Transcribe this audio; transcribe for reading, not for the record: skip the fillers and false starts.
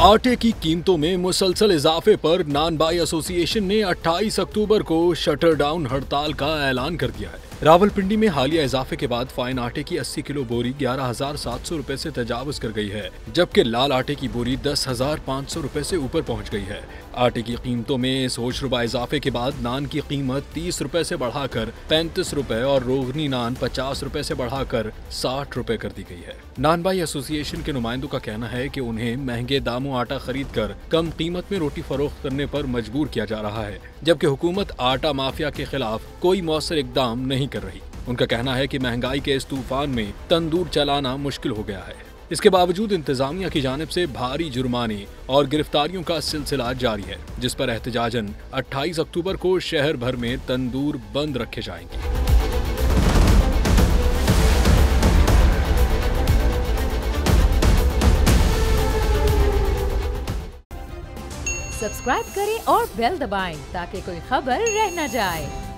आटे की कीमतों में मुसलसल इजाफे पर नान बाई एसोसिएशन ने 28 अक्टूबर को शटर डाउन हड़ताल का ऐलान कर दिया है। रावलपिंडी में हालिया इजाफे के बाद फाइन आटे की 80 किलो बोरी 11,700 रुपए से तजावुज कर गई है, जबकि लाल आटे की बोरी 10,500 रुपए से ऊपर पहुंच गई है। आटे की कीमतों में इस होशरुबा इजाफे के बाद नान की कीमत 30 रुपए से बढ़ाकर 35 रुपए और रोगनी नान 50 रुपए से बढ़ाकर 60 रुपए कर दी गई है। नान बाई एसोसिएशन के नुमाइंदों का कहना है कि उन्हें महंगे दामों आटा खरीद कर कम कीमत में रोटी फरोख्त करने पर मजबूर किया जा रहा है, जबकि हुकूमत आटा माफिया के खिलाफ कोई मौसर इकदाम नहीं कर रही। उनका कहना है कि महंगाई के इस तूफान में तंदूर चलाना मुश्किल हो गया है। इसके बावजूद इंतजामिया की जानिब से भारी जुर्माने और गिरफ्तारियों का सिलसिला जारी है, जिस पर एहतजाजन 28 अक्टूबर को शहर भर में तंदूर बंद रखे जाएंगे। सब्सक्राइब करें और बेल दबाएं ताकि कोई खबर रह न जाए।